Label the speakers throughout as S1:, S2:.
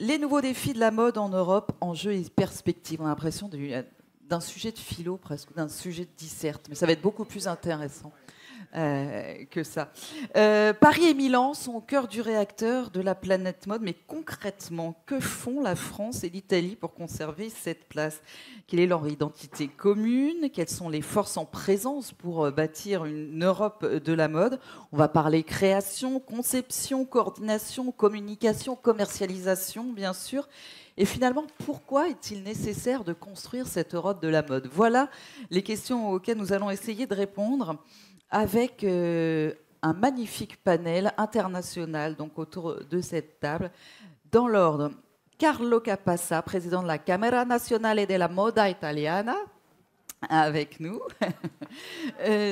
S1: Les nouveaux défis de la mode en Europe, enjeux et perspectives. On a l'impression d'un sujet de philo, presque, d'un sujet de disserte, mais ça va être beaucoup plus intéressant que ça. Paris et Milan sont au cœur du réacteur de la planète mode, mais concrètement, que font la France et l'Italie pour conserver cette place? Quelle est leur identité commune? Quelles sont les forces en présence pour bâtir une Europe de la mode? On va parler création, conception, coordination, communication, commercialisation, bien sûr. Et finalement, pourquoi est-il nécessaire de construire cette Europe de la mode? Voilà les questions auxquelles nous allons essayer de répondre avec un magnifique panel international donc autour de cette table. Dans l'ordre, Carlo Capassa, président de la Camera Nazionale della Moda Italiana, avec nous.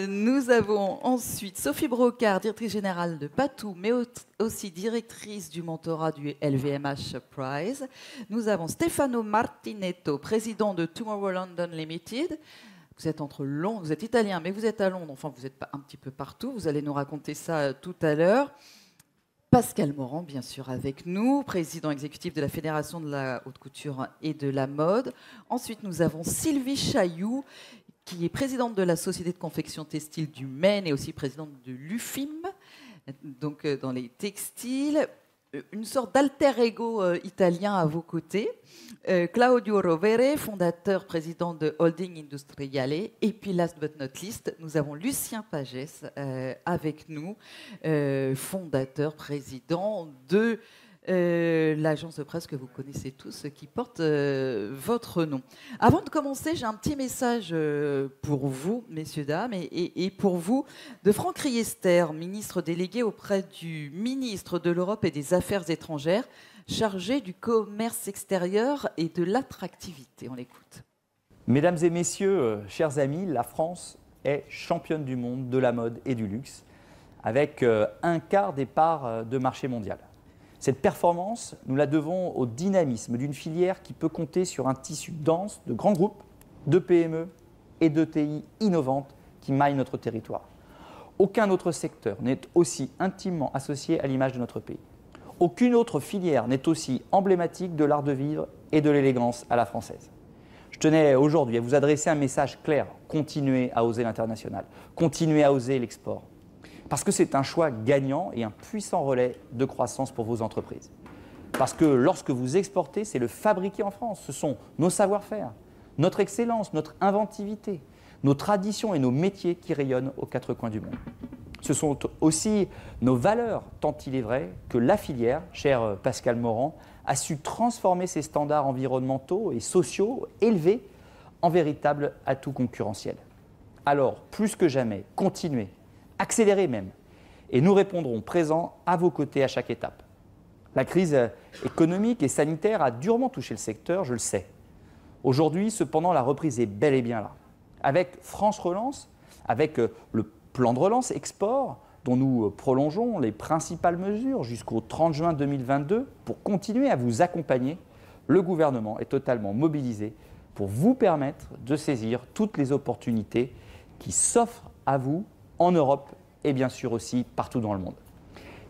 S1: Nous avons ensuite Sophie Brocard, directrice générale de Patou, mais aussi directrice du mentorat du LVMH Prize. Nous avons Stefano Martinetto, président de Tomorrow London Limited. Vous êtes vous êtes italien, mais vous êtes à Londres, enfin vous êtes un petit peu partout. Vous allez nous raconter ça tout à l'heure. Pascal Morand, bien sûr, avec nous, président exécutif de la Fédération de la haute couture et de la mode. Ensuite, nous avons Sylvie Chailloux, qui est présidente de la Société de confection textile du Maine et aussi présidente de l'UFIM, donc dans les textiles. Une sorte d'alter ego italien à vos côtés. Claudio Rovere, fondateur, président de Holding Industriale. Et puis, last but not least, nous avons Lucien Pagès avec nous, fondateur, président de l'agence de presse que vous connaissez tous, qui porte votre nom. Avant de commencer, j'ai un petit message pour vous, messieurs, dames, et pour vous, de Franck Riester, ministre délégué auprès du ministre de l'Europe et des Affaires étrangères, chargé du commerce extérieur et de l'attractivité. On l'écoute.
S2: Mesdames et messieurs, chers amis, la France est championne du monde de la mode et du luxe, avec un quart des parts de marché mondial. Cette performance, nous la devons au dynamisme d'une filière qui peut compter sur un tissu dense de grands groupes, de PME et d'ETI innovantes qui maillent notre territoire. Aucun autre secteur n'est aussi intimement associé à l'image de notre pays. Aucune autre filière n'est aussi emblématique de l'art de vivre et de l'élégance à la française. Je tenais aujourd'hui à vous adresser un message clair. Continuez à oser l'international, continuez à oser l'export. Parce que c'est un choix gagnant et un puissant relais de croissance pour vos entreprises. Parce que lorsque vous exportez, c'est le fabriquer en France. Ce sont nos savoir-faire, notre excellence, notre inventivité, nos traditions et nos métiers qui rayonnent aux quatre coins du monde. Ce sont aussi nos valeurs, tant il est vrai que la filière, cher Pascal Morand, a su transformer ses standards environnementaux et sociaux élevés en véritable atout concurrentiel. Alors, plus que jamais, continuez, accélérez même, et nous répondrons présents à vos côtés à chaque étape. La crise économique et sanitaire a durement touché le secteur, je le sais. Aujourd'hui, cependant, la reprise est bel et bien là. Avec France Relance, avec le plan de relance export, dont nous prolongeons les principales mesures jusqu'au 30 juin 2022 pour continuer à vous accompagner, le gouvernement est totalement mobilisé pour vous permettre de saisir toutes les opportunités qui s'offrent à vous en Europe et bien sûr aussi partout dans le monde.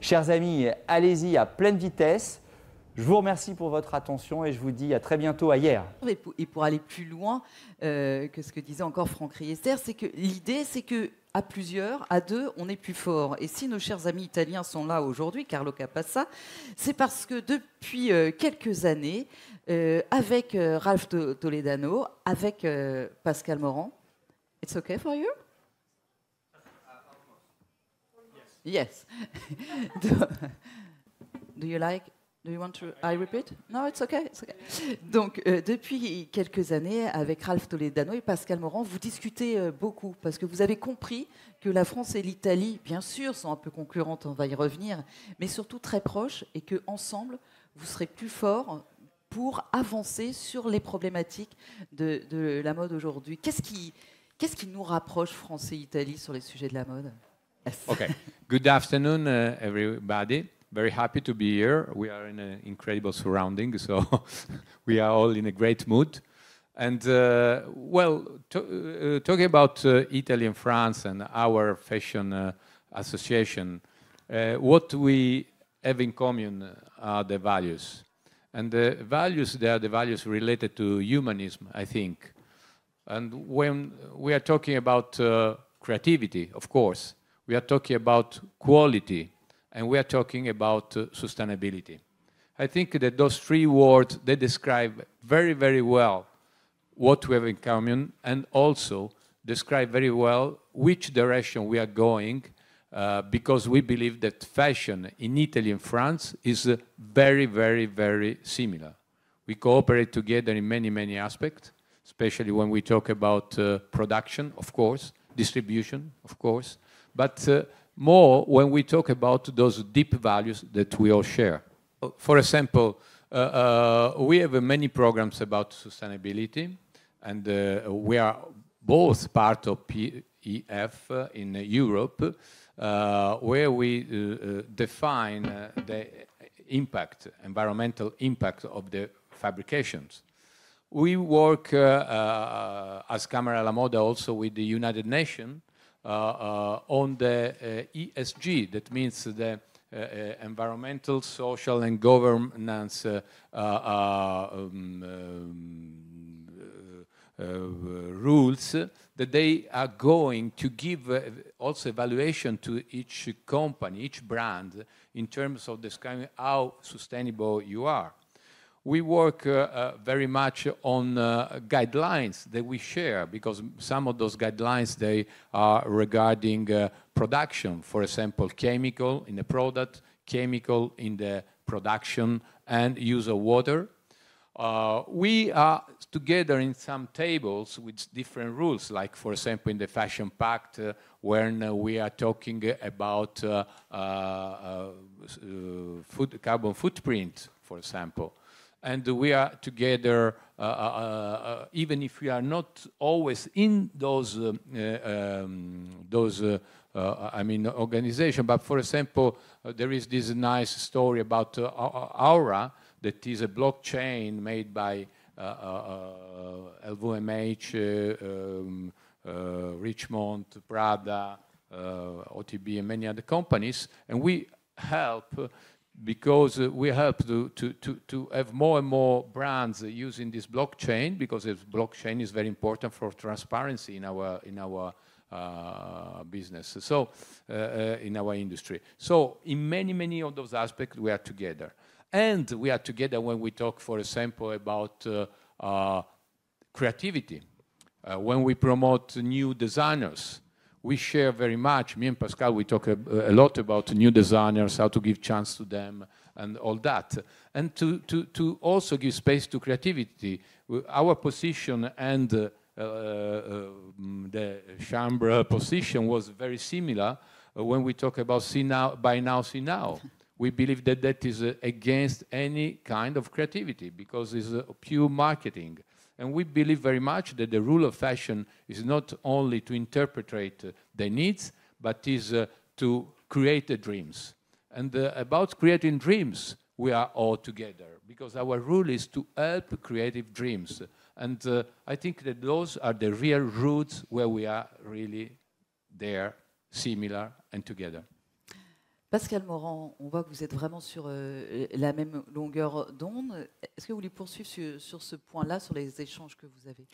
S2: Chers amis, allez-y à pleine vitesse. Je vous remercie pour votre attention et je vous dis à très bientôt à hier.
S1: Et pour aller plus loin que ce que disait encore Franck Riester, c'est que l'idée, c'est que à plusieurs, à deux, on est plus fort. Et si nos chers amis italiens sont là aujourd'hui, Carlo Capassa, c'est parce que depuis quelques années, avec Ralph Toledano, avec Pascal Morand, it's okay for you? Yes. Do you like? Do you want to? I repeat? No, it's okay. It's okay. Donc, depuis quelques années, avec Ralph Toledano et Pascal Morand, vous discutez beaucoup parce que vous avez compris que la France et l'Italie, bien sûr, sont un peu concurrentes, on va y revenir, mais surtout très proches et que ensemble, vous serez plus forts pour avancer sur les problématiques de la mode aujourd'hui. Qu'est-ce qui nous rapproche, France et Italie, sur les sujets de la mode? Yes.
S3: Okay. Good afternoon, everybody. Very happy to be here. We are in an incredible surrounding, so we are all in a great mood. And talking about Italy and France and our fashion association, what we have in common are the values. And the values, they are the values related to humanism, I think. And when we are talking about creativity, of course, we are talking about quality, and we are talking about sustainability. I think that those three words, they describe very, very well what we have in common, and also describe very well which direction we are going, because we believe that fashion in Italy and France is very, very, very similar. We cooperate together in many, many aspects, especially when we talk about production, of course, distribution, of course, but more when we talk about those deep values that we all share. For example, we have many programs about sustainability, and we are both part of PEF in Europe, where we define the impact, environmental impact of the fabrications. We work as Camera alla Moda also with the United Nations on the ESG, that means the environmental, social, and governance rules that they are going to give also evaluation to each company, each brand, in terms of describing how sustainable you are. We work very much on guidelines that we share, because some of those guidelines, they are regarding production, for example, chemical in the product, chemical in the production, and use of water. We are together in some tables with different rules, like, for example, in the Fashion Pact, when we are talking about carbon footprint, for example. And we are together, even if we are not always in those organizations. But for example, there is this nice story about Aura, that is a blockchain made by LVMH, Richemont, Prada, OTB, and many other companies, and we help. Because we help to have more and more brands using this blockchain, because this blockchain is very important for transparency in our business, so in our industry. So in many of those aspects, we are together. And we are together when we talk, for example, about creativity. When we promote new designers, we share very much. Me and Pascal, we talk a lot about new designers, how to give chance to them, and all that. And to also give space to creativity. Our position and the Chambre position was very similar when we talk about see now, buy now, see now. We believe that that is against any kind of creativity, because it's pure marketing. And we believe very much that the rule of fashion is not only to interpret the needs, but is to create the dreams. And about creating dreams, we are all together, because our rule is to help creative dreams. And I think that those are the real roots where we are really there, similar and together.
S1: Pascal Morand, on voit que vous êtes vraiment sur la même longueur d'onde. Est-ce que vous voulez poursuivre sur ce point-là, sur les échanges que vous avez?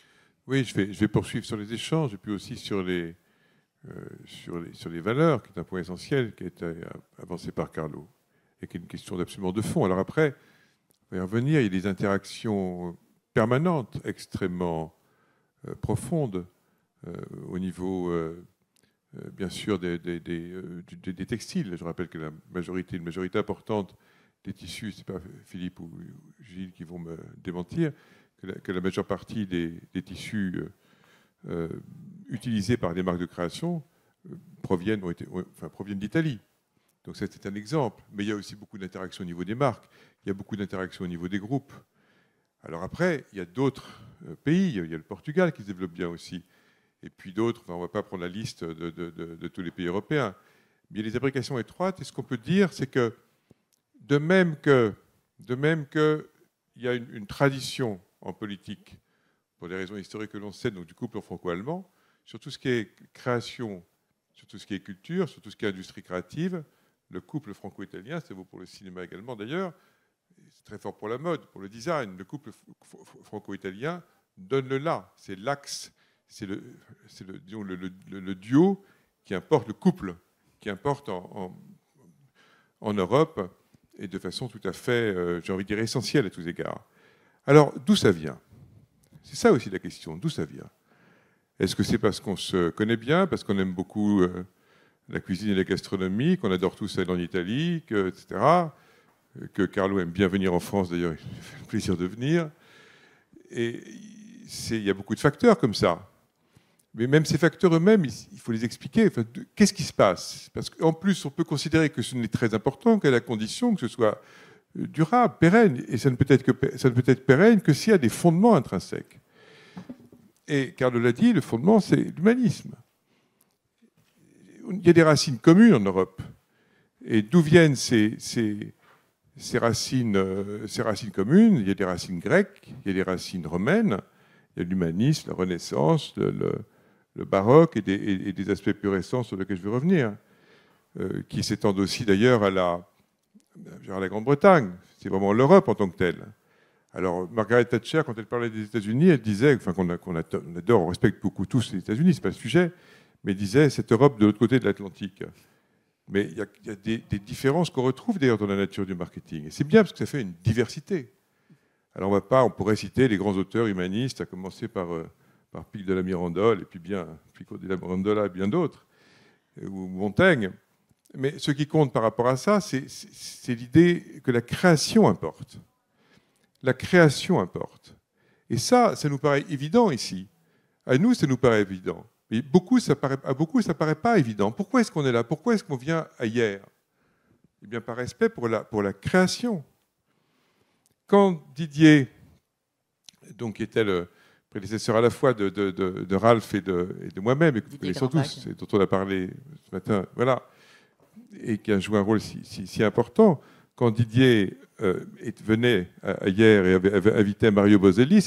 S4: Oui, je vais poursuivre sur les échanges et puis aussi sur les valeurs, qui est un point essentiel, qui a été avancé par Carlo, et qui est une question absolument de fond. Alors après, on va y revenir, il y a des interactions permanentes, extrêmement profondes, au niveau... bien sûr, des textiles. Je rappelle que une majorité importante des tissus, ce n'est pas Philippe ou Gilles qui vont me démentir, que la majeure partie des tissus utilisés par des marques de création proviennent d'Italie. Donc ça, c'est un exemple. Mais il y a aussi beaucoup d'interactions au niveau des marques. Il y a beaucoup d'interactions au niveau des groupes. Alors après, il y a d'autres pays. Il y a le Portugal qui se développe bien aussi. Et puis d'autres, on ne va pas prendre la liste de tous les pays européens. Mais il y a des applications étroites. Et ce qu'on peut dire, c'est que de même qu'il y a une tradition en politique, pour des raisons historiques que l'on sait, donc du couple franco-allemand, sur tout ce qui est création, sur tout ce qui est culture, sur tout ce qui est industrie créative, le couple franco-italien, c'est vaut pour le cinéma également d'ailleurs, c'est très fort pour la mode, pour le design. Le couple franco-italien donne le là. C'est l'axe, c'est disons, le duo qui importe, le couple qui importe en Europe, et de façon tout à fait, j'ai envie de dire, essentielle à tous égards. Alors, d'où ça vient? C'est ça aussi la question, d'où ça vient? Est-ce que c'est parce qu'on se connaît bien, parce qu'on aime beaucoup la cuisine et la gastronomie, qu'on adore tous aller en Italie, etc., que Carlo aime bien venir en France, d'ailleurs, il fait le plaisir de venir. Et il y a beaucoup de facteurs comme ça. Mais même ces facteurs eux-mêmes, il faut les expliquer. Enfin, qu'est-ce qui se passe? Parce qu'en plus, on peut considérer que ce n'est très important qu'à la condition que ce soit durable, pérenne. Et ça ne peut être pérenne que s'il y a des fondements intrinsèques. Et Carlo l'a dit, le fondement, c'est l'humanisme. Il y a des racines communes en Europe. Et d'où viennent ces racines communes? Il y a des racines grecques, il y a des racines romaines, il y a l'humanisme, la Renaissance, le baroque et des aspects plus récents sur lesquels je vais revenir, qui s'étendent aussi d'ailleurs à la Grande-Bretagne. C'est vraiment l'Europe en tant que telle. Alors, Margaret Thatcher, quand elle parlait des États-Unis, elle disait, enfin, qu'on adore, on respecte beaucoup tous les États-Unis, c'est pas le sujet, mais elle disait cette Europe de l'autre côté de l'Atlantique. Mais il y a des différences qu'on retrouve d'ailleurs dans la nature du marketing. Et c'est bien parce que ça fait une diversité. Alors, on pourrait citer les grands auteurs humanistes, à commencer par Pico della Mirandola, et puis Pico della Mirandola et bien d'autres, ou Montaigne. Mais ce qui compte par rapport à ça, c'est l'idée que la création importe. La création importe. Et ça nous paraît évident ici. À nous, ça nous paraît évident. Mais à beaucoup, ça ne paraît pas évident. Pourquoi est-ce qu'on est là? Pourquoi est-ce qu'on vient hier? Eh bien, par respect pour la création. Quand Didier, donc, qui était le prédécesseur à la fois de Ralph et de moi-même, et que vous connaissez tous, et dont on a parlé ce matin, voilà, et qui a joué un rôle si important, quand Didier venait hier et avait invité Mario Boselli,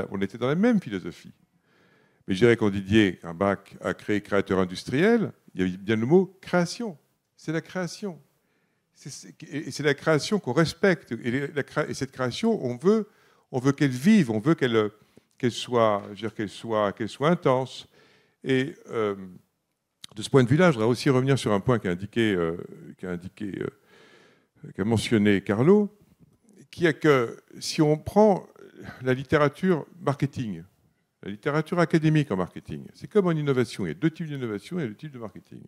S4: on était dans la même philosophie. Mais je dirais quand Didier, un bac, a créé créateur industriel, il y avait bien le mot création. C'est la création. Et c'est la création qu'on respecte. Et cette création, on veut qu'elle vive, on veut qu'elle soit intense. Et de ce point de vue-là, je voudrais aussi revenir sur un point qu'a mentionné Carlo, qui est que si on prend la littérature marketing, la littérature académique en marketing, c'est comme en innovation. Il y a deux types d'innovation et deux types de marketing.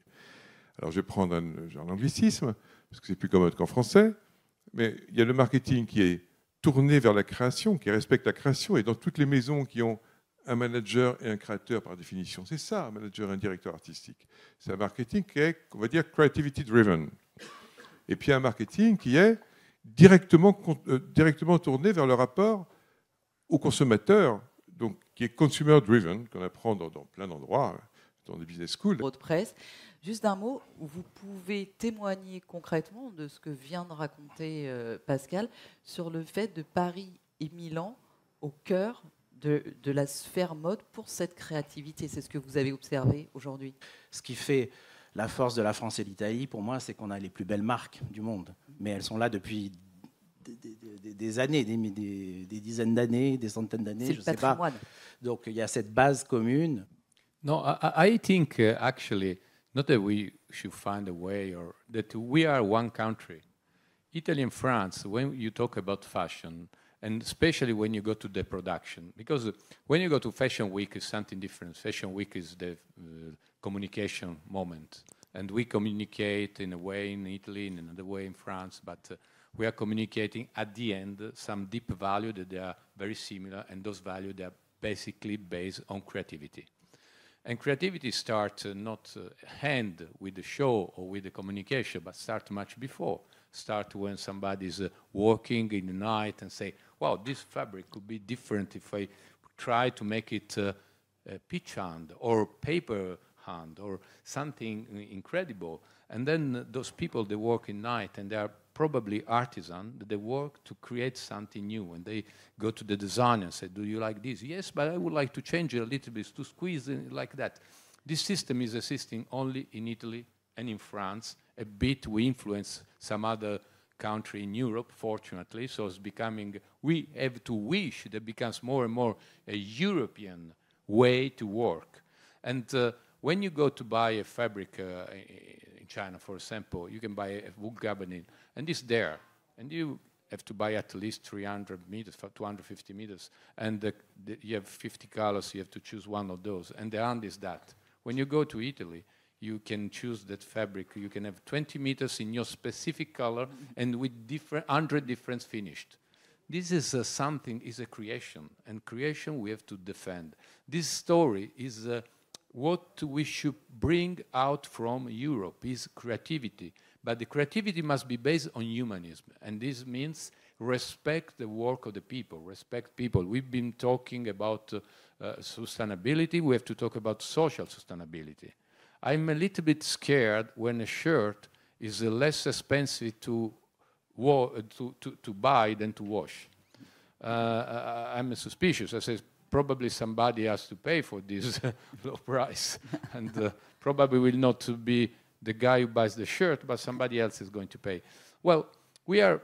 S4: Alors je vais prendre un anglicisme, parce que c'est plus commode qu'en français, mais il y a le marketing qui est tourné vers la création, qui respecte la création, et dans toutes les maisons qui ont un manager et un créateur par définition, c'est ça, un manager et un directeur artistique. C'est un marketing qui est, on va dire, creativity driven. Et puis un marketing qui est directement tourné vers le rapport au consommateur, donc qui est consumer driven, qu'on apprend dans plein d'endroits, dans des business schools.
S1: Presse. Juste un mot, vous pouvez témoigner concrètement de ce que vient de raconter Pascal sur le fait de Paris et Milan au cœur de la sphère mode pour cette créativité. C'est ce que vous avez observé aujourd'hui.
S5: Ce qui fait la force de la France et l'Italie, pour moi, c'est qu'on a les plus belles marques du monde. Mais elles sont là depuis des années, des dizaines d'années, des centaines d'années, je ne sais pas. Donc il y a cette base commune.
S3: No, I think actually, not that we should find a way or that we are one country. Italy and France, when you talk about fashion, and especially when you go to the production, because when you go to Fashion Week, it's something different. Fashion Week is the communication moment. And we communicate in a way in Italy, in another way in France, but we are communicating at the end some deep value that they are very similar, and those values they are basically based on creativity. And creativity starts not hand with the show or with the communication, but start much before. Start when somebody's working in the night and say, wow, this fabric could be different if I try to make it peach hand or paper hand or something incredible. And then those people, they work in night and they are probably artisan, they work to create something new. And they go to the designer and say, do you like this? Yes, but I would like to change it a little bit, to squeeze it like that. This system is existing only in Italy and in France. A bit we influence some other country in Europe, fortunately. So it's becoming, we have to wish that it becomes more and more a European way to work. And when you go to buy a fabric in China, for example, you can buy a wool gabardine, and it's there. And you have to buy at least 300 meters, 250 meters. And you have 50 colors, you have to choose one of those. And the end is that. When you go to Italy, you can choose that fabric. You can have 20 meters in your specific color and with 100 different finished. This is something, is a creation, and creation we have to defend. This story is what we should bring out from Europe, is creativity. But the creativity must be based on humanism, and this means respect the work of the people, respect people. We've been talking about sustainability, we have to talk about social sustainability. I'm a little bit scared when a shirt is less expensive to buy than to wash. I'm suspicious. I say probably somebody has to pay for this low price, and probably will not be the guy who buys the shirt, but somebody else is going to pay. Well, we are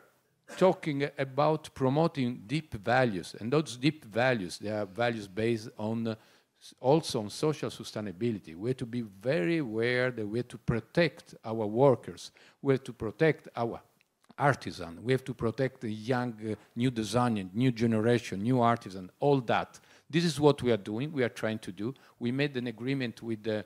S3: talking about promoting deep values, and those deep values, they are values based on also on social sustainability. We have to be very aware that we have to protect our workers, we have to protect our artisan, we have to protect the young, new designer, new generation, new artisan, all that. This is what we are doing, we are trying to do. We made an agreement with the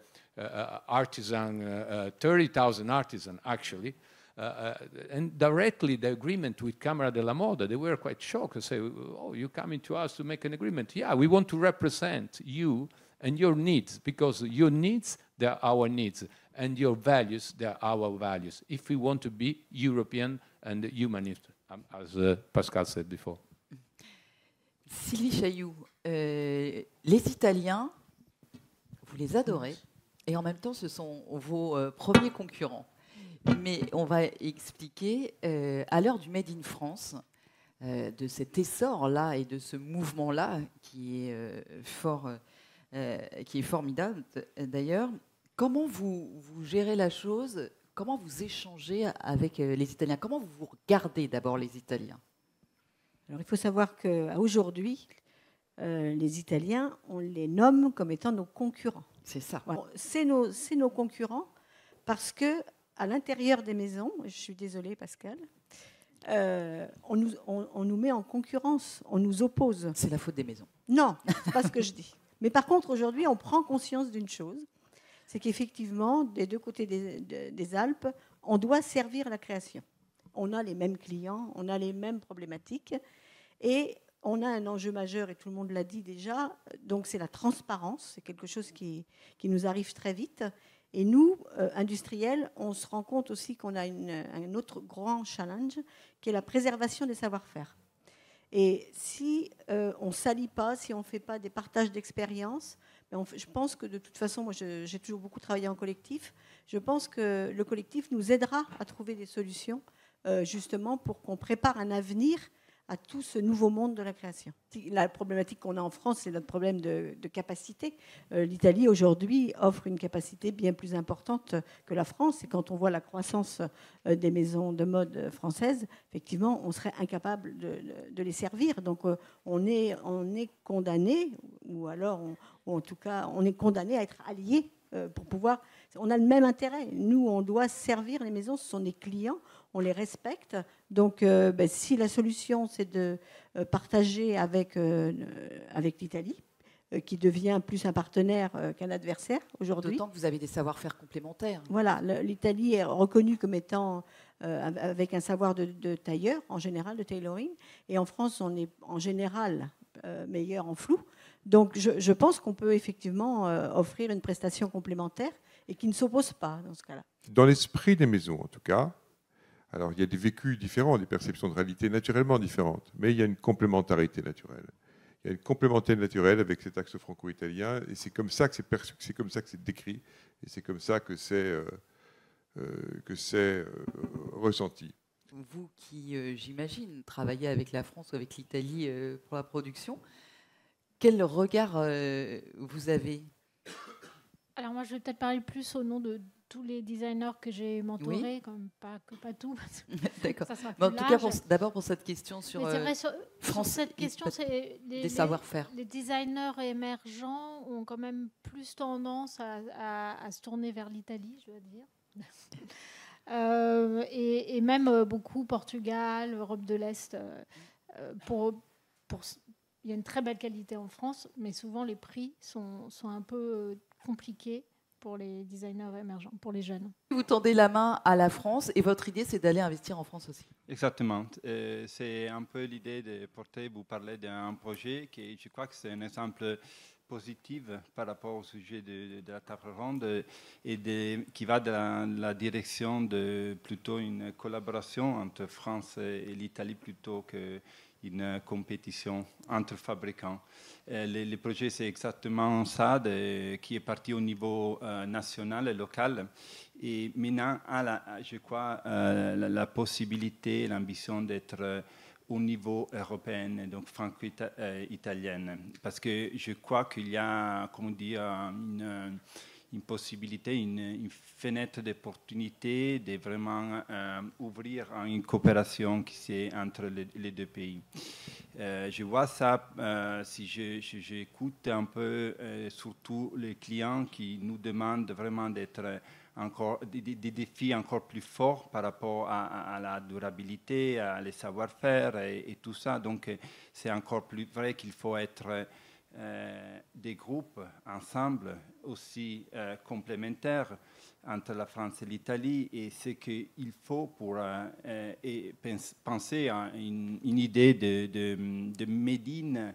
S3: artisan, 30,000 artisans actually, and directly the agreement with Camera della Moda, they were quite shocked and say, oh, you're coming to us to make an agreement. Yeah, we want to represent you and your needs, because your needs, they are our needs, and your values, they are our values, if we want to be European and humanist, as Pascal said before.
S1: Sylvie Chailloux, les Italiens, vous les adorez, et en même temps, ce sont vos premiers concurrents. Mais on va expliquer, à l'heure du Made in France, de cet essor-là et de ce mouvement-là qui est formidable d'ailleurs, comment vous gérez la chose, comment vous échangez avec les Italiens, comment vous regardez d'abord les Italiens?
S6: Alors il faut savoir qu'aujourd'hui, les Italiens, on les nomme comme étant nos concurrents.
S1: C'est ça.
S6: Voilà. C'est nos concurrents parce que à l'intérieur des maisons, je suis désolée Pascal, on nous met en concurrence, on nous oppose.
S1: C'est la faute des maisons.
S6: Non, c'est pas ce que je dis. Mais par contre, aujourd'hui, on prend conscience d'une chose, c'est qu'effectivement, des deux côtés des Alpes, on doit servir la création. On a les mêmes clients, on a les mêmes problématiques, et on a un enjeu majeur, et tout le monde l'a dit déjà, donc c'est la transparence, c'est quelque chose qui nous arrive très vite. Et nous, industriels, on se rend compte aussi qu'on a un autre grand challenge, qui est la préservation des savoir-faire. Et si on ne s'allie pas, si on ne fait pas des partages d'expériences, je pense que de toute façon, moi j'ai toujours beaucoup travaillé en collectif, je pense que le collectif nous aidera à trouver des solutions, justement pour qu'on prépare un avenir à tout ce nouveau monde de la création. La problématique qu'on a en France, c'est notre problème de capacité. L'Italie, aujourd'hui, offre une capacité bien plus importante que la France. Et quand on voit la croissance des maisons de mode françaises, effectivement, on serait incapable de les servir. Donc, on est condamné, ou alors, ou en tout cas, on est condamné à être alliés pour pouvoir... On a le même intérêt. Nous, on doit servir les maisons, ce sont des clients, on les respecte. Donc, si la solution, c'est de partager avec l'Italie, qui devient plus un partenaire qu'un adversaire aujourd'hui.
S1: D'autant que vous avez des savoir-faire complémentaires.
S6: Voilà, l'Italie est reconnue comme étant avec un savoir de tailleur, en général, de tailoring. Et en France, on est en général meilleur en flou. Donc, je pense qu'on peut effectivement offrir une prestation complémentaire et qui ne s'oppose pas dans ce cas-là.
S4: Dans l'esprit des maisons, en tout cas, alors il y a des vécus différents, des perceptions de réalité naturellement différentes, mais il y a une complémentarité naturelle. Il y a une complémentarité naturelle avec cet axe franco-italien, et c'est comme ça que c'est perçu, c'est comme ça que c'est décrit, et c'est comme ça que c'est ressenti.
S1: Vous qui, j'imagine, travaillez avec la France ou avec l'Italie pour la production, quel regard vous avez?
S7: Alors moi, je vais peut-être parler plus au nom de tous les designers que j'ai mentorés, comme pas tous.
S1: D'accord. En tout cas, d'abord pour cette question sur
S7: cette question, c'est
S1: des savoir-faire.
S7: Les designers émergents ont quand même plus tendance à se tourner vers l'Italie, je dois dire. Et même beaucoup Portugal, Europe de l'Est. Il y a une très belle qualité en France, mais souvent les prix sont un peu compliqués pour les designers émergents, pour les jeunes.
S1: Vous tendez la main à la France et votre idée, c'est d'aller investir en France aussi.
S8: Exactement. C'est un peu l'idée de porter, vous parlez d'un projet qui, je crois que c'est un exemple positif par rapport au sujet de la table ronde et qui va dans la direction de plutôt une collaboration entre France et l'Italie plutôt qu'une compétition entre fabricants. Le projet, c'est exactement ça, qui est parti au niveau national et local. Et maintenant, je crois, la possibilité, l'ambition d'être au niveau européen, donc franco-italienne. Parce que je crois qu'il y a, comment dire, une possibilité, une fenêtre d'opportunité de vraiment ouvrir une coopération qui est entre les deux pays. Je vois ça, si j'écoute un peu, surtout les clients qui nous demandent vraiment d'être encore des défis encore plus forts par rapport à la durabilité, à les savoir-faire et tout ça. Donc, c'est encore plus vrai qu'il faut être des groupes ensemble aussi complémentaires entre la France et l'Italie. Et ce qu'il faut pour penser à une idée de Made in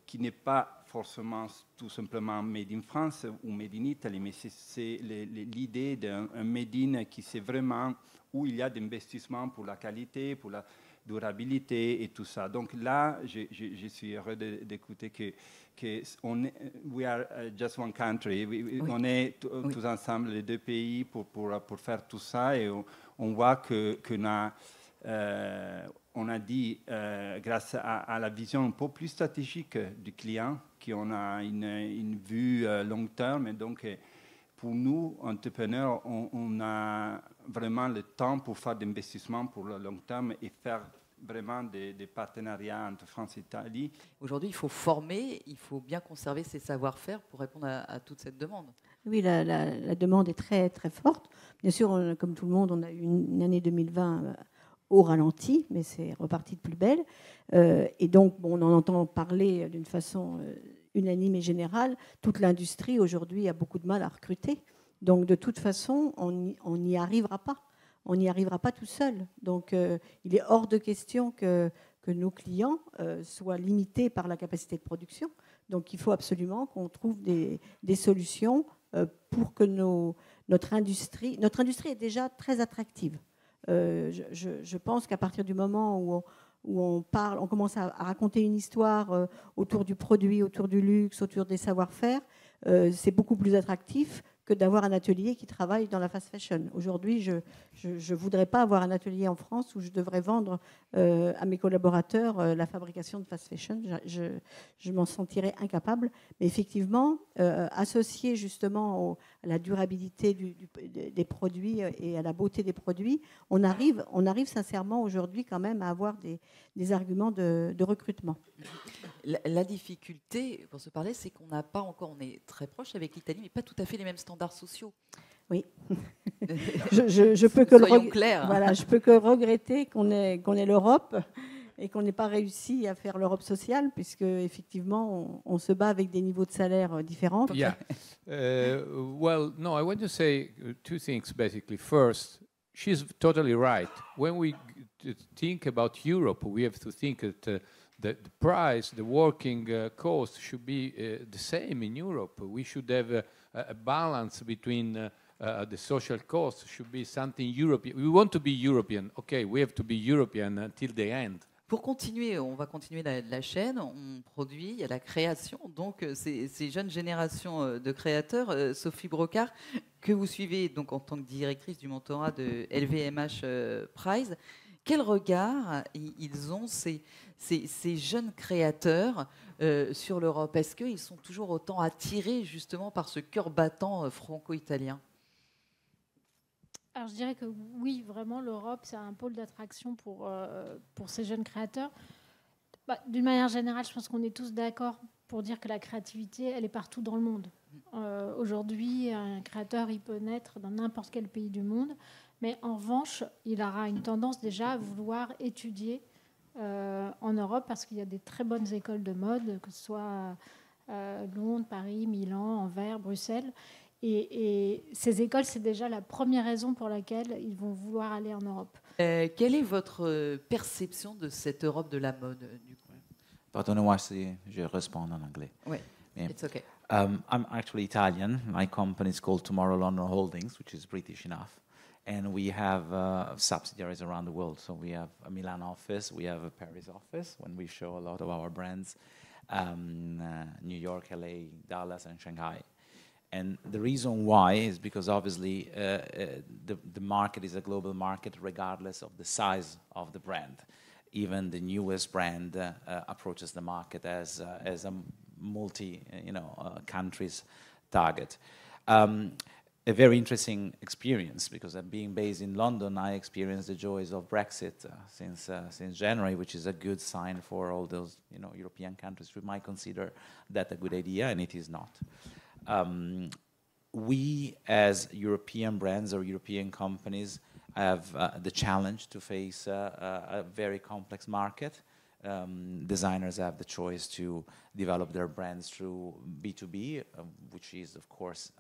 S8: qui n'est pas forcément tout simplement Made in France ou Made in Italy, mais c'est l'idée d'un Made in qui c'est vraiment où il y a d'investissement pour la qualité, pour la durabilité et tout ça. Donc là, je suis heureux d'écouter que we are just one country. On est tous ensemble, les deux pays, pour faire tout ça. Et on voit qu'on a... on a dit, grâce à la vision un peu plus stratégique du client, qu'on a une vue long terme. Et donc, pour nous, entrepreneurs, on a vraiment le temps pour faire des investissements pour le long terme et faire vraiment des partenariats entre France et Italie.
S1: Aujourd'hui, il faut former, il faut bien conserver ses savoir-faire pour répondre à toute cette demande.
S6: Oui, la demande est très, très forte. Bien sûr, comme tout le monde, on a eu une année 2020 au ralenti, mais c'est reparti de plus belle. Et donc, on en entend parler d'une façon unanime et générale. Toute l'industrie, aujourd'hui, a beaucoup de mal à recruter. Donc, de toute façon, on n'y arrivera pas. On n'y arrivera pas tout seul. Donc, il est hors de question que nos clients soient limités par la capacité de production. Donc, il faut absolument qu'on trouve des solutions pour que notre industrie est déjà très attractive. Je pense qu'à partir du moment où on commence à raconter une histoire autour du produit, autour du luxe, autour des savoir-faire, c'est beaucoup plus attractif que d'avoir un atelier qui travaille dans la fast fashion. Aujourd'hui, je ne voudrais pas avoir un atelier en France où je devrais vendre à mes collaborateurs la fabrication de fast fashion. Je m'en sentirais incapable. Mais effectivement, associé justement à la durabilité des produits et à la beauté des produits, on arrive sincèrement aujourd'hui quand même à avoir des arguments de recrutement.
S1: La difficulté, pour se parler, c'est qu'on n'a pas encore, on est très proche avec l'Italie, mais pas tout à fait les mêmes standards sociaux.
S6: Oui. je peux que
S1: Soyons clairs.
S6: Voilà, je peux que regretter qu'on ait l'Europe et qu'on n'ait pas réussi à faire l'Europe sociale, puisque effectivement, on se bat avec des niveaux de salaire différents.
S3: Yeah. Well, no, I want to say two things basically. First, she's totally right. When we think about Europe, we have to think that the price, the working cost should be the same in Europe. We should have a balance between the social cost should be something European. We want to be European. Okay, we have to be European until the end.
S1: Pour continuer, on va continuer la chaîne, on produit, il y a la création. Donc, ces jeunes générations de créateurs, Sophie Brocard, que vous suivez donc en tant que directrice du mentorat de LVMH Prize, quel regard ils ont, ces jeunes créateurs, sur l'Europe? Est-ce qu'ils sont toujours autant attirés justement par ce cœur battant franco-italien?
S7: Alors je dirais que oui, vraiment, l'Europe, c'est un pôle d'attraction pour ces jeunes créateurs. D'une manière générale, je pense qu'on est tous d'accord pour dire que la créativité, elle est partout dans le monde. Aujourd'hui, un créateur, il peut naître dans n'importe quel pays du monde, mais en revanche, il aura une tendance déjà à vouloir étudier en Europe, parce qu'il y a des très bonnes écoles de mode, que ce soit Londres, Paris, Milan, Anvers, Bruxelles. Et ces écoles, c'est déjà la première raison pour laquelle ils vont vouloir aller en Europe.
S1: Quelle est votre perception de cette Europe de la mode, du coup?
S9: Pardonnez-moi si je réponds en anglais.
S1: Oui, it's okay.
S9: I'm actually Italian. My company is called Tomorrow London Holdings, which is British enough. And we have subsidiaries around the world. So we have a Milan office, we have a Paris office when we show a lot of our brands, New York, LA, Dallas, and Shanghai. And the reason why is because obviously the market is a global market regardless of the size of the brand. Even the newest brand approaches the market as a multi countries target. A very interesting experience, because being based in London, I experienced the joys of Brexit since January, which is a good sign for all those European countries who might consider that a good idea, and it is not. We, as European brands or European companies, have the challenge to face a very complex market. Designers have the choice to develop their brands through B2B, which is, of course,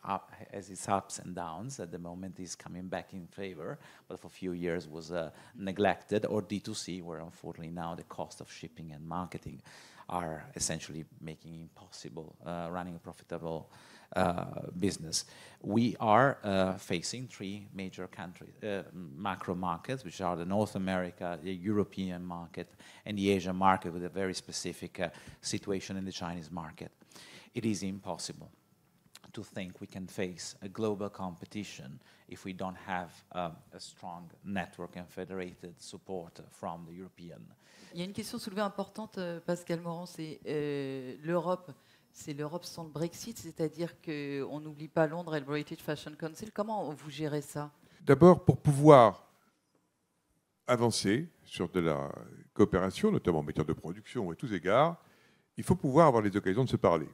S9: has its ups and downs. At the moment, is coming back in favor, but for a few years was neglected, or D2C, where unfortunately now the cost of shipping and marketing are essentially making impossible running a profitable business. We are facing three major countries, macro markets, which are the North America, the European market, and the Asian market, with a very specific situation in the Chinese market. It is impossible to think we can face a global competition if we don't have a strong network and federated support from the European.
S1: Il y a une question soulevée importante, Pascal Morand, c'est l'Europe. C'est l'Europe sans le Brexit, c'est-à-dire qu'on n'oublie pas Londres et le British Fashion Council. Comment vous gérez ça?
S4: D'abord, pour pouvoir avancer sur de la coopération, notamment en matière de production ou à tous égards, il faut pouvoir avoir les occasions de se parler.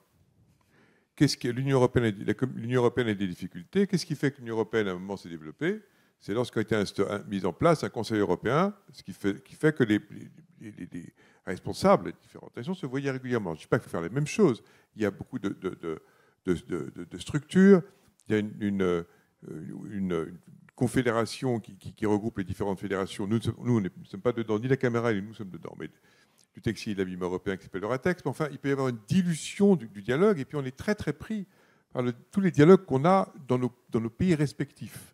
S4: Qu'est-ce que l'Union européenne a des difficultés? Qu'est-ce qui fait que l'Union européenne, à un moment, s'est développée? C'est lorsqu'a été mis en place un Conseil européen, ce qui fait que les responsables des différentes nations se voyaient régulièrement. Je ne dis pas qu'il faut faire les mêmes choses. Il y a beaucoup de structures. Il y a une confédération qui regroupe les différentes fédérations. Nous ne sommes pas dedans, ni la Caméra, ni nous sommes dedans, mais du textile et de l'habillement européen qui s'appelle Euratex. Mais enfin, il peut y avoir une dilution du dialogue, et puis on est très très pris par tous les dialogues qu'on a dans nos pays respectifs.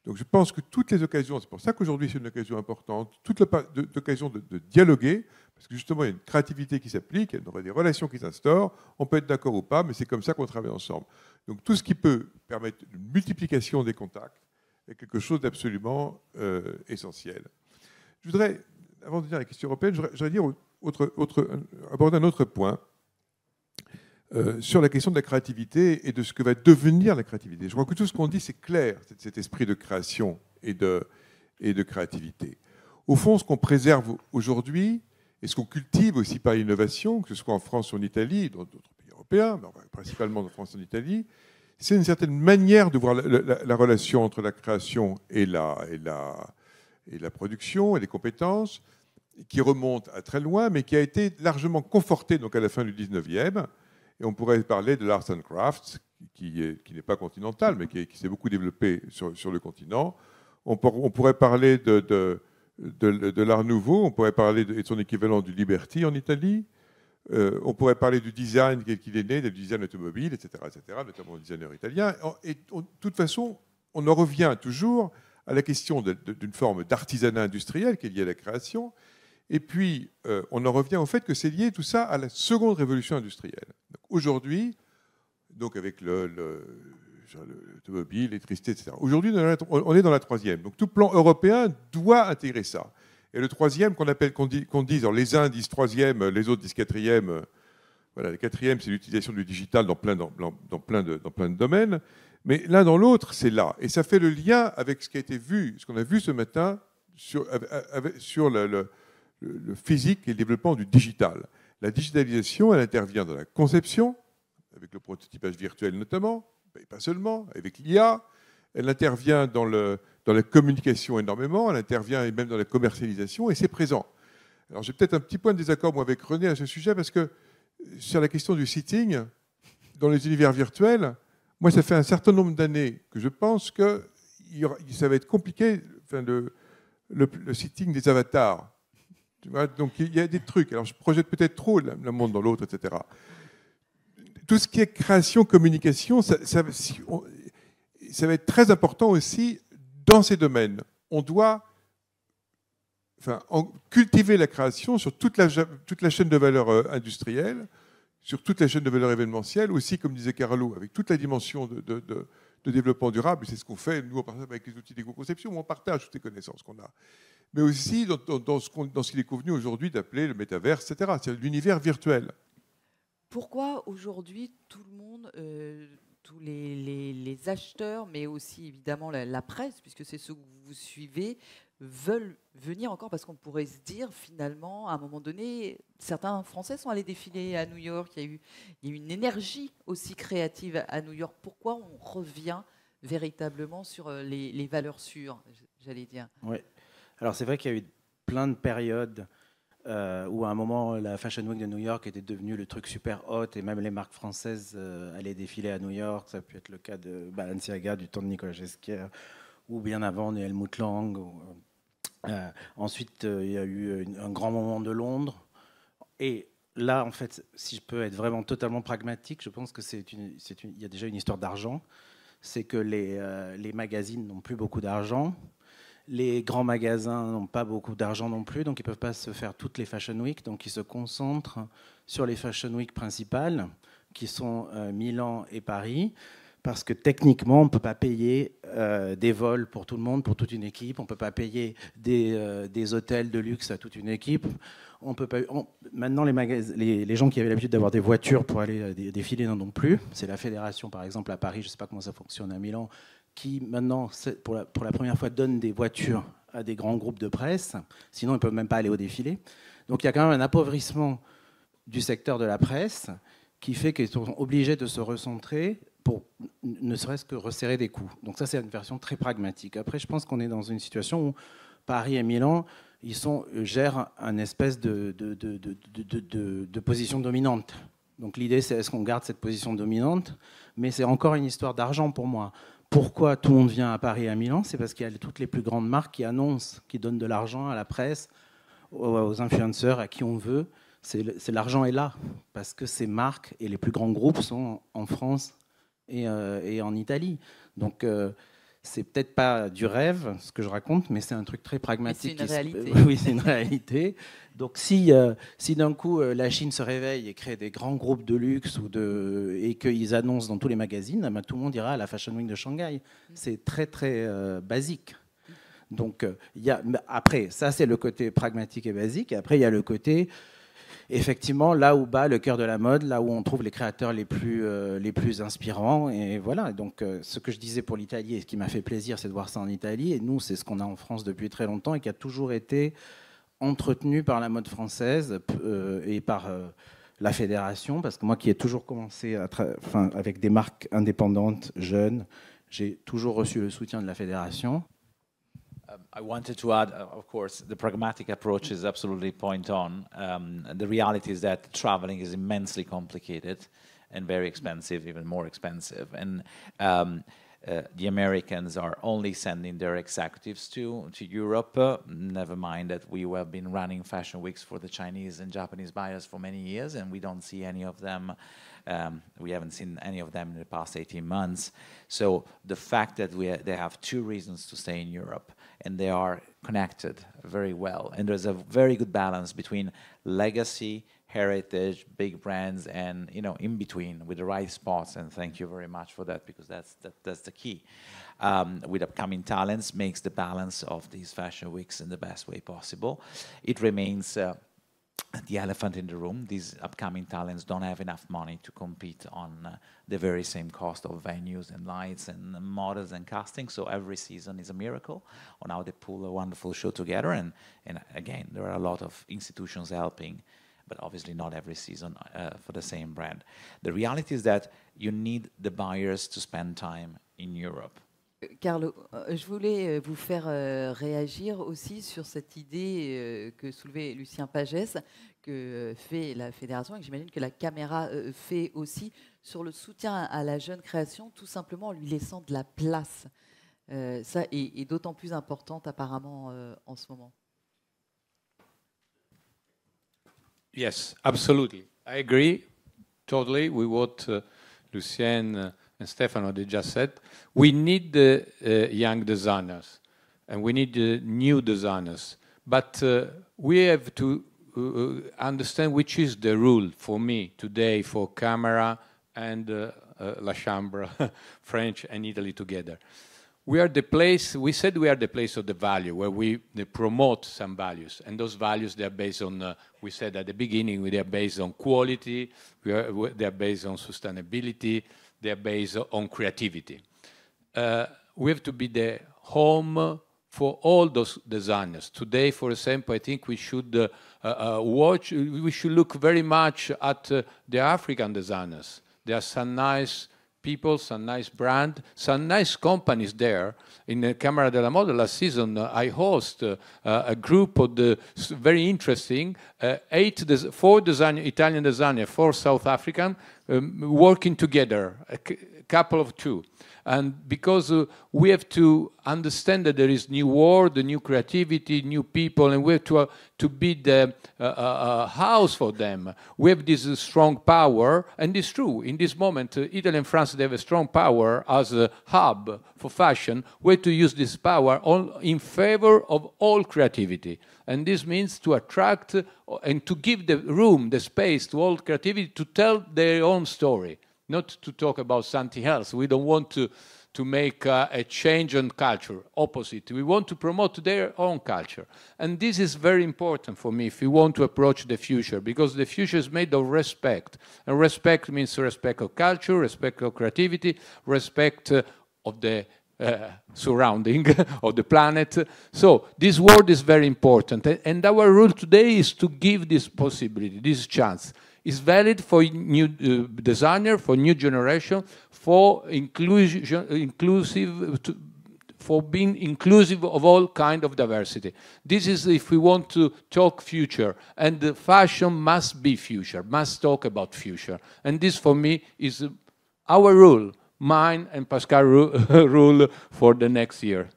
S4: Donc je pense que toutes les occasions, c'est pour ça qu'aujourd'hui c'est une occasion importante, toute l'occasion de dialoguer, parce que justement il y a une créativité qui s'applique, il y a des relations qui s'instaurent, on peut être d'accord ou pas, mais c'est comme ça qu'on travaille ensemble. Donc tout ce qui peut permettre une multiplication des contacts est quelque chose d'absolument essentiel. Je voudrais, avant de dire la question européenne, je voudrais dire aborder un autre point sur la question de la créativité et de ce que va devenir la créativité. Je crois que tout ce qu'on dit, c'est clair, cet esprit de création et de créativité. Au fond, ce qu'on préserve aujourd'hui et ce qu'on cultive aussi par l'innovation, que ce soit en France ou en Italie, dans d'autres pays européens, mais principalement en France et en Italie, c'est une certaine manière de voir la relation entre la création et la production et les compétences, qui remonte à très loin, mais qui a été largement confortée donc à la fin du 19e. Et on pourrait parler de l'Arts and Crafts, qui n'est pas continental, mais qui s'est beaucoup développé sur le continent. On pourrait parler de l'Art Nouveau, on pourrait parler de son équivalent du Liberty en Italie. On pourrait parler du design qu'il est né, du design automobile, etc., notamment le designer italien. Et de toute façon, on en revient toujours à la question d'une forme d'artisanat industriel qui est liée à la création. Et puis, on en revient au fait que c'est lié tout ça à la seconde révolution industrielle. Aujourd'hui, donc avec l'automobile, l'électricité, etc. Aujourd'hui, on est dans la troisième. Donc tout plan européen doit intégrer ça. Et le troisième, qu'on dise, alors les uns disent troisième, les autres disent quatrième. Voilà, le quatrième, c'est l'utilisation du digital dans plein de domaines. Mais l'un dans l'autre, c'est là. Et ça fait le lien avec ce qui a été vu, ce qu'on a vu ce matin sur le physique et le développement du digital. La digitalisation, elle intervient dans la conception, avec le prototypage virtuel notamment, mais pas seulement, avec l'IA. Elle intervient dans la communication énormément, elle intervient même dans la commercialisation, et c'est présent. Alors j'ai peut-être un petit point de désaccord moi, avec René à ce sujet, parce que sur la question du sitting, dans les univers virtuels, moi, ça fait un certain nombre d'années que je pense que ça va être compliqué, enfin, le sitting des avatars. Tu vois, donc, il y a des trucs. Alors, je projette peut-être trop le monde dans l'autre, etc. Tout ce qui est création, communication, ça va être très important aussi dans ces domaines. On doit cultiver la création sur toute la chaîne de valeur industrielle, sur toute la chaîne de valeur événementielle, aussi, comme disait Carlo, avec toute la dimension de développement durable. C'est ce qu'on fait, nous, avec les outils d'éco-conception, où on partage toutes les connaissances qu'on a. Mais aussi dans ce qu'il est convenu aujourd'hui d'appeler le métaverse, etc. C'est l'univers virtuel.
S1: Pourquoi aujourd'hui, tout le monde, tous les acheteurs, mais aussi évidemment la presse, puisque c'est ceux que vous suivez, veulent venir encore, parce qu'on pourrait se dire finalement à un moment donné, certains Français sont allés défiler à New York, il y a eu une énergie aussi créative à New York. Pourquoi on revient véritablement sur les valeurs sûres, j'allais dire?
S5: Oui. Alors c'est vrai qu'il y a eu plein de périodes où à un moment la Fashion Week de New York était devenue le truc super hot et même les marques françaises allaient défiler à New York. Ça a pu être le cas de Balenciaga du temps de Nicolas Ghesquière, ou bien avant de Helmut Lang. Ensuite, il y a eu un grand moment de Londres. Et là, en fait, si je peux être vraiment totalement pragmatique, je pense que il y a déjà une histoire d'argent. C'est que les magazines n'ont plus beaucoup d'argent. Les grands magasins n'ont pas beaucoup d'argent non plus, donc ils ne peuvent pas se faire toutes les Fashion Week. Donc ils se concentrent sur les Fashion Week principales, qui sont Milan et Paris. Parce que techniquement, on ne peut pas payer des vols pour tout le monde, pour toute une équipe. On ne peut pas payer des hôtels de luxe à toute une équipe. On peut pas, maintenant, les gens qui avaient l'habitude d'avoir des voitures pour aller défiler n'en ont plus. C'est la fédération, par exemple, à Paris, je ne sais pas comment ça fonctionne à Milan, qui maintenant, pour la première fois, donne des voitures à des grands groupes de presse. Sinon, ils ne peuvent même pas aller au défilé. Donc il y a quand même un appauvrissement du secteur de la presse qui fait qu'ils sont obligés de se recentrer pour ne serait-ce que resserrer des coûts. Donc ça, c'est une version très pragmatique. Après, je pense qu'on est dans une situation où Paris et Milan, gèrent une espèce de position dominante. Donc l'idée, c'est est-ce qu'on garde cette position dominante? Mais c'est encore une histoire d'argent pour moi. Pourquoi tout le monde vient à Paris et à Milan? C'est parce qu'il y a toutes les plus grandes marques qui annoncent, qui donnent de l'argent à la presse, aux influenceurs, à qui on veut. L'argent est là, parce que ces marques et les plus grands groupes sont en France et en Italie. Donc, c'est peut-être pas du rêve, ce que je raconte, mais c'est un truc très pragmatique.
S1: C'est une réalité.
S5: Oui, c'est une réalité. Donc, si d'un coup, la Chine se réveille et crée des grands groupes de luxe et qu'ils annoncent dans tous les magazines, ben, tout le monde ira à la Fashion Week de Shanghai. C'est très, très basique. Donc, après, ça, c'est le côté pragmatique et basique. Et après, il y a le côté... Effectivement, là où bat le cœur de la mode, là où on trouve les créateurs les plus inspirants. Et voilà, donc ce que je disais pour l'Italie, et ce qui m'a fait plaisir, c'est de voir ça en Italie. Et nous, c'est ce qu'on a en France depuis très longtemps et qui a toujours été entretenu par la mode française et par la fédération. Parce que moi qui ai toujours commencé avec des marques indépendantes, jeunes, j'ai toujours reçu le soutien de la fédération.
S9: I wanted to add, of course, the pragmatic approach is absolutely point on. The reality is that traveling is immensely complicated and very expensive, even more expensive. And the Americans are only sending their executives to Europe. Never mind that we have been running fashion weeks for the Chinese and Japanese buyers for many years, and we don't see any of them. We haven't seen any of them in the past 18 months. So the fact that they have two reasons to stay in Europe, and they are connected very well. And there's a very good balance between legacy, heritage, big brands, and in between with the right spots. And thank you very much for that, because that's the key. With upcoming talents, makes the balance of these fashion weeks in the best way possible. It remains the elephant in the room. These upcoming talents don't have enough money to compete on the very same cost of venues and lights and models and casting. So every season is a miracle on how they pull a wonderful show together. And again, there are a lot of institutions helping, but obviously not every season for the same brand. The reality is that you need the buyers to spend time in Europe.
S1: Carlo, je voulais vous faire réagir aussi sur cette idée que soulevait Lucien Pagès, que fait la fédération, et que j'imagine que la caméra fait aussi, sur le soutien à la jeune création, tout simplement en lui laissant de la place. Ça est d'autant plus importante apparemment en ce moment.
S3: Yes, absolutely. I agree totally with what Lucien and Stefano they just said. We need young designers and we need new designers, but we have to understand which is the rule for me today for Camera and La Chambre, French and Italy together. We are the place, we said we are the place of the value, where we promote some values. And those values, they are based on, we said at the beginning, they are based on quality, they are based on sustainability, they are based on creativity. We have to be the home for all those designers. Today, for example, I think we should we should look very much at the African designers. There are some nice people, some nice brand, some nice companies there. In the Camera della Moda last season, I host a group of the very interesting, 4 Italian designers, 4 South African, working together, a couple of 2. And because we have to understand that there is new world, new creativity, new people, and we have to be the house for them. We have this strong power, and it's true. In this moment, Italy and France, they have a strong power as a hub for fashion. We have to use this power in favor of all creativity. And this means to attract and to give the room, the space to all creativity to tell their own story. Not to talk about something else. We don't want to make a change on culture. Opposite. We want to promote their own culture. And this is very important for me if we want to approach the future, because the future is made of respect. And respect means respect of culture, respect of creativity, respect of the surrounding of the planet. So this word is very important. And our role today is to give this possibility, this chance. Is valid for new designer, for new generation, for for being inclusive of all kind of diversity. This is if we want to talk future, and the fashion must be future, must talk about future. And this for me is our rule, mine and Pascal's rule for the next year.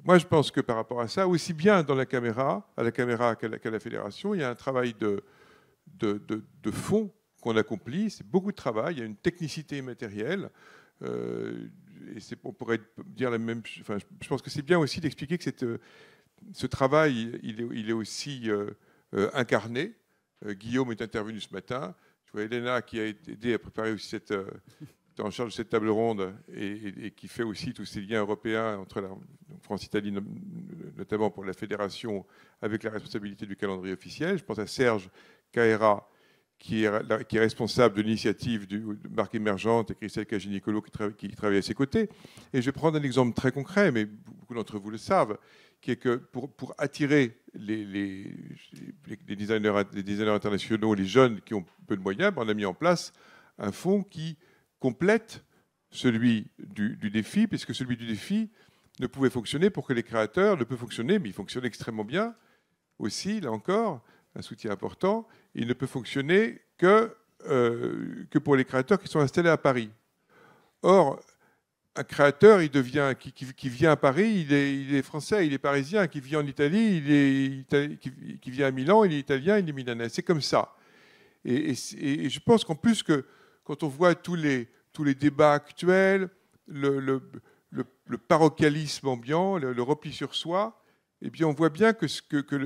S4: Moi, je pense que par rapport à ça, aussi bien dans la caméra, à la caméra qu'à la fédération, il y a un travail de fond qu'on accomplit. C'est beaucoup de travail, il y a une technicité matérielle. Et on pourrait dire la même chose. Enfin, je pense que c'est bien aussi d'expliquer que ce travail, il est aussi incarné. Guillaume est intervenu ce matin. Je vois Elena qui a aidé à préparer aussi en charge de cette table ronde et qui fait aussi tous ces liens européens entre la France-Italie, notamment pour la fédération, avec la responsabilité du calendrier officiel. Je pense à Serge Caera, qui est responsable de l'initiative de marque émergente, et Christelle Cagé-Nicolo qui travaille à ses côtés. Et je vais prendre un exemple très concret, mais beaucoup d'entre vous le savent, qui est que pour attirer les designers internationaux, les jeunes qui ont peu de moyens, on a mis en place un fonds qui complète celui du défi, puisque celui du défi ne pouvait fonctionner pour que les créateurs ne peut fonctionner, mais il fonctionne extrêmement bien aussi, là encore, un soutien important. Il ne peut fonctionner que pour les créateurs qui sont installés à Paris. Or, un créateur, qui vient à Paris, il est français, il est parisien, qui vit en Italie, qui vient à Milan, il est italien, il est milanais. C'est comme ça. Et je pense qu'en plus, quand on voit tous les débats actuels, le parochialisme ambiant, le repli sur soi, eh bien, on voit bien qu'il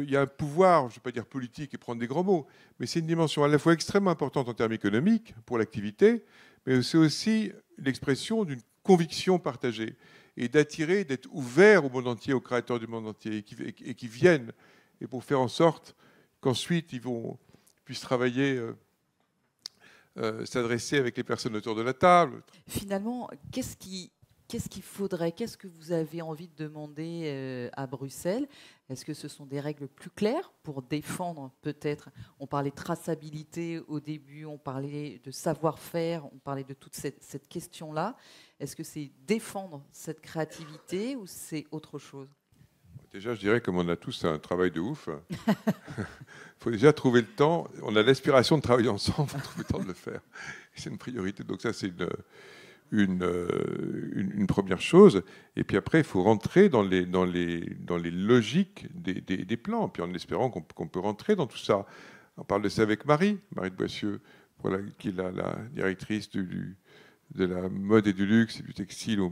S4: y a un pouvoir, je ne vais pas dire politique et prendre des grands mots, mais c'est une dimension à la fois extrêmement importante en termes économiques pour l'activité, mais c'est aussi l'expression d'une conviction partagée et d'attirer, d'être ouvert au monde entier, aux créateurs du monde entier et qui viennent, et pour faire en sorte qu'ensuite ils vont puisse travailler, s'adresser avec les personnes autour de la table.
S1: Finalement, qu'est-ce qu'il faudrait, qu'est-ce que vous avez envie de demander à Bruxelles? Est-ce que ce sont des règles plus claires pour défendre peut-être, on parlait de traçabilité au début, on parlait de savoir-faire, on parlait de toute cette question-là. Est-ce que c'est défendre cette créativité ou c'est autre chose?
S4: Déjà, je dirais, comme on a tous un travail de ouf, il faut déjà trouver le temps. On a l'aspiration de travailler ensemble, il faut trouver le temps de le faire. C'est une priorité. Donc ça, c'est une première chose. Et puis après, il faut rentrer dans les logiques des plans, puis en espérant qu'on peut rentrer dans tout ça. On parle de ça avec Marie de Boissieu, qui est la directrice de la mode et du luxe et du textile au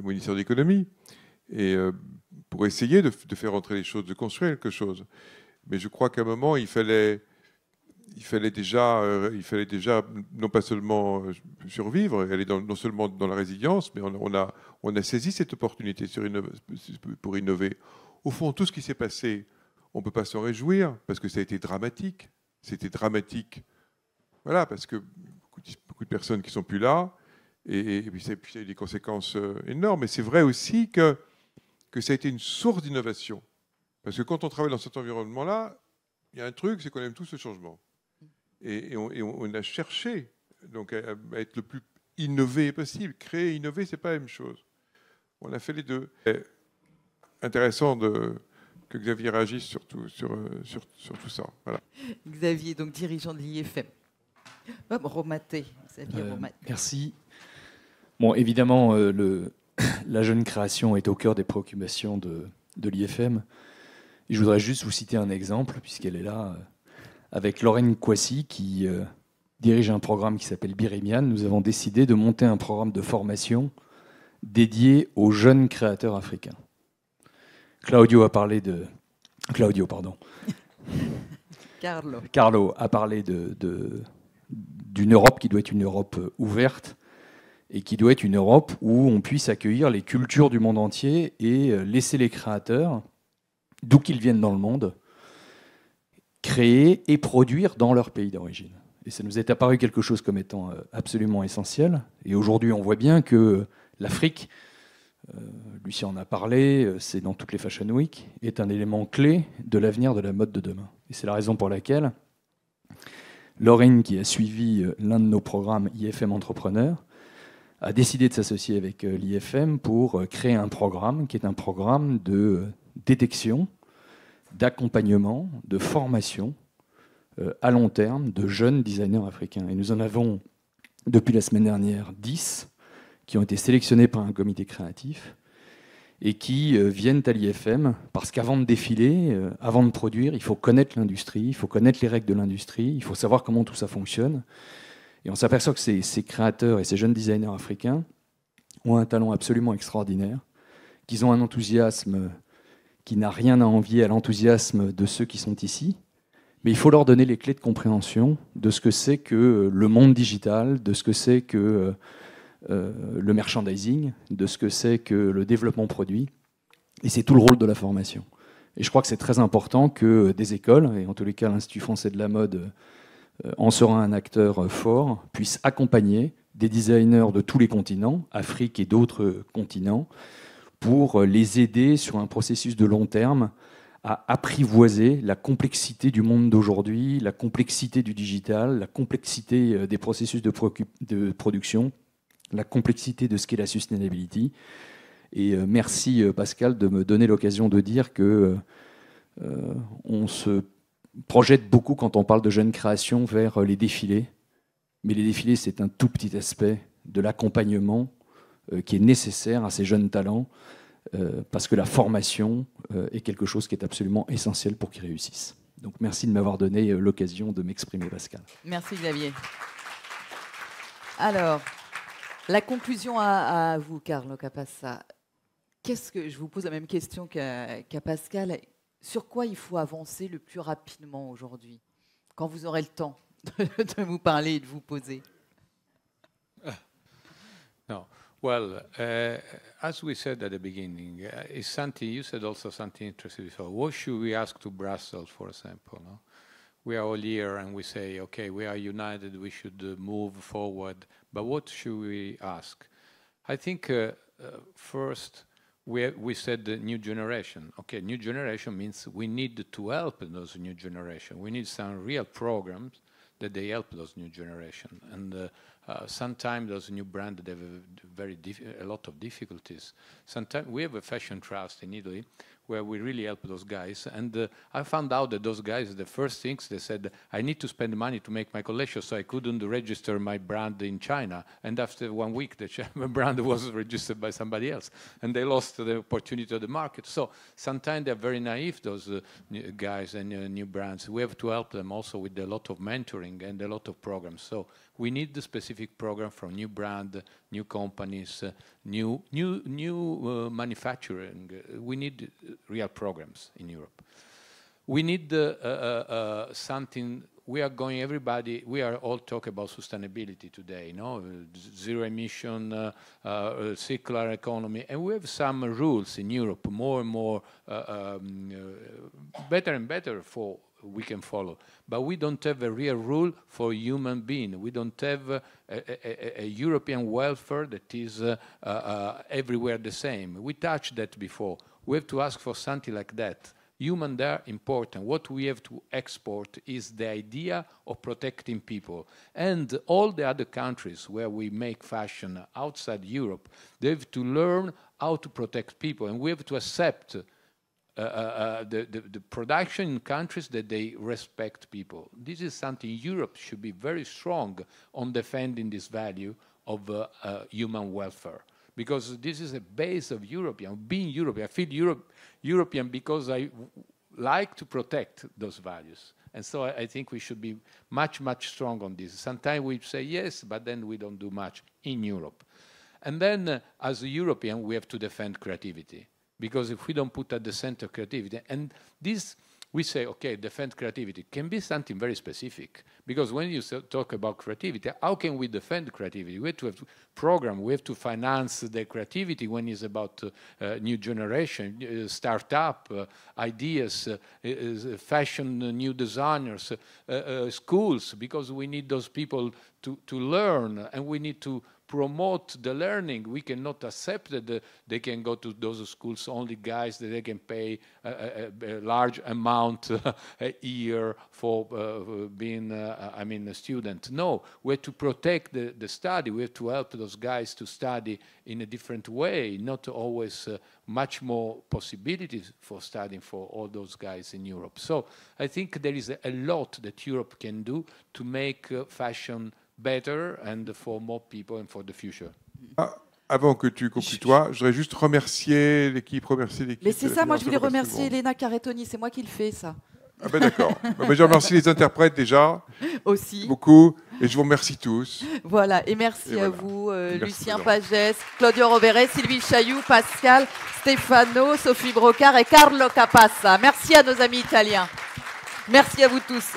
S4: ministère de l'économie. Et pour essayer de faire entrer les choses, de construire quelque chose. Mais je crois qu'à un moment, il fallait déjà non pas seulement survivre, aller non seulement dans la résilience, mais on a saisi cette opportunité pour innover. Au fond, tout ce qui s'est passé, on ne peut pas s'en réjouir, parce que ça a été dramatique. C'était dramatique. Voilà, parce que beaucoup de personnes qui ne sont plus là, et puis ça a eu des conséquences énormes. Mais c'est vrai aussi que ça a été une source d'innovation. Parce que quand on travaille dans cet environnement-là, il y a un truc, c'est qu'on aime tous le changement. Et on a cherché donc, à être le plus innové possible. Créer et innover, ce n'est pas la même chose. On a fait les deux. C'est intéressant que Xavier réagisse sur tout ça. Voilà.
S1: Xavier, donc dirigeant de l'IFM. Romaté, Xavier Romaté.
S10: Merci. Bon, évidemment, la jeune création est au cœur des préoccupations de l'IFM. Et je voudrais juste vous citer un exemple, puisqu'elle est là, avec Lorraine Kouassi, qui dirige un programme qui s'appelle Birimian. Nous avons décidé de monter un programme de formation dédié aux jeunes créateurs africains. Carlo a parlé d'une Europe qui doit être une Europe ouverte, et qui doit être une Europe où on puisse accueillir les cultures du monde entier et laisser les créateurs, d'où qu'ils viennent dans le monde, créer et produire dans leur pays d'origine. Et ça nous est apparu quelque chose comme étant absolument essentiel. Et aujourd'hui, on voit bien que l'Afrique, Lucien en a parlé, c'est dans toutes les Fashion Week, est un élément clé de l'avenir de la mode de demain. Et c'est la raison pour laquelle Lorraine, qui a suivi l'un de nos programmes IFM Entrepreneur, a décidé de s'associer avec l'IFM pour créer un programme qui est un programme de détection, d'accompagnement, de formation à long terme de jeunes designers africains. Et nous en avons, depuis la semaine dernière, 10 qui ont été sélectionnés par un comité créatif et qui viennent à l'IFM parce qu'avant de défiler, avant de produire, il faut connaître l'industrie, il faut connaître les règles de l'industrie, il faut savoir comment tout ça fonctionne. Et on s'aperçoit que ces créateurs et ces jeunes designers africains ont un talent absolument extraordinaire, qu'ils ont un enthousiasme qui n'a rien à envier à l'enthousiasme de ceux qui sont ici, mais il faut leur donner les clés de compréhension de ce que c'est que le monde digital, de ce que c'est que le merchandising, de ce que c'est que le développement produit. Et c'est tout le rôle de la formation. Et je crois que c'est très important que des écoles, et en tous les cas l'Institut français de la mode en sera un acteur fort, puisse accompagner des designers de tous les continents, Afrique et d'autres continents, pour les aider sur un processus de long terme à apprivoiser la complexité du monde d'aujourd'hui, la complexité du digital, la complexité des processus de production, la complexité de ce qu'est la sustainability. Et merci Pascal de me donner l'occasion de dire que on se projette beaucoup quand on parle de jeunes créations vers les défilés. Mais les défilés, c'est un tout petit aspect de l'accompagnement qui est nécessaire à ces jeunes talents parce que la formation est quelque chose qui est absolument essentiel pour qu'ils réussissent. Donc merci de m'avoir donné l'occasion de m'exprimer, Pascal.
S1: Merci Xavier. Alors, la conclusion à vous, Carlo Capassa. Je vous pose la même question qu'à Pascal. Sur quoi il faut avancer le plus rapidement aujourd'hui, quand vous aurez le temps de vous parler et de vous poser?
S3: No. Well, as we said at the beginning, it's something you said also something interesting before. What should we ask to Brussels, for example? No? we are all here and we say, okay, we are united, we should move forward, but what should we ask? I think first we said the new generation. Okay, new generation means we need to help those new generation. We need some real programs that they help those new generation. And sometimes those new brands, they have a lot of difficulties. Sometimes we have a fashion trust in Italy where we really help those guys. And I found out that those guys, the first things they said, I need to spend money to make my collection, so I couldn't register my brand in China. And after 1 week, the brand was registered by somebody else. And they lost the opportunity of the market. So sometimes they're very naive, those guys and new brands. We have to help them also with a lot of mentoring and a lot of programs. So we need the specific program from new brand, new companies, new manufacturing. We need real programs in Europe. We need something. We are going. Everybody. We are all talking about sustainability today. Zero emission, circular economy, and we have some rules in Europe. More and more, better and better for. We can follow, but we don't have a real rule for human being. We don't have a European welfare that is everywhere the same. We touched that before. We have to ask for something like that. Human are important. What we have to export is the idea of protecting people. And all the other countries where we make fashion outside Europe, they have to learn how to protect people, and we have to accept the production in countries that they respect people. This is something Europe should be very strong on defending this value of human welfare, because this is a base of European, being European. I feel European because I like to protect those values. And so I think we should be much, much strong on this. Sometimes we say yes, but then we don't do much in Europe. And then as a European, we have to defend creativity. Because if we don't put at the center creativity, and this, we say, okay, defend creativity, can be something very specific. Because when you talk about creativity, how can we defend creativity? We have to have program, we have to finance the creativity when it's about new generation, startup, ideas, fashion, new designers, schools, because we need those people to learn, and we need to promote the learning. We cannot accept that they can go to those schools only guys that they can pay a large amount a year for being, a student. No, we have to protect the study. We have to help those guys to study in a different way, not always much more possibilities for studying for all those guys in Europe. So I think there is a lot that Europe can do to make fashion better and for more people and for the future.
S4: Avant que tu conclues toi, je voudrais juste remercier l'équipe,
S1: Mais c'est ça, moi je voulais remercier Elena Carrettoni, c'est moi qui le fais ça.
S4: Ah ben d'accord. Je remercie les interprètes déjà.
S1: Aussi.
S4: Beaucoup. Et je vous remercie tous.
S1: Voilà, et merci à vous, Lucien Pagès, Claudio Rovere, Sylvie Chailloux, Pascal, Stefano, Sophie Brocard et Carlo Capassa. Merci à nos amis italiens. Merci à vous tous.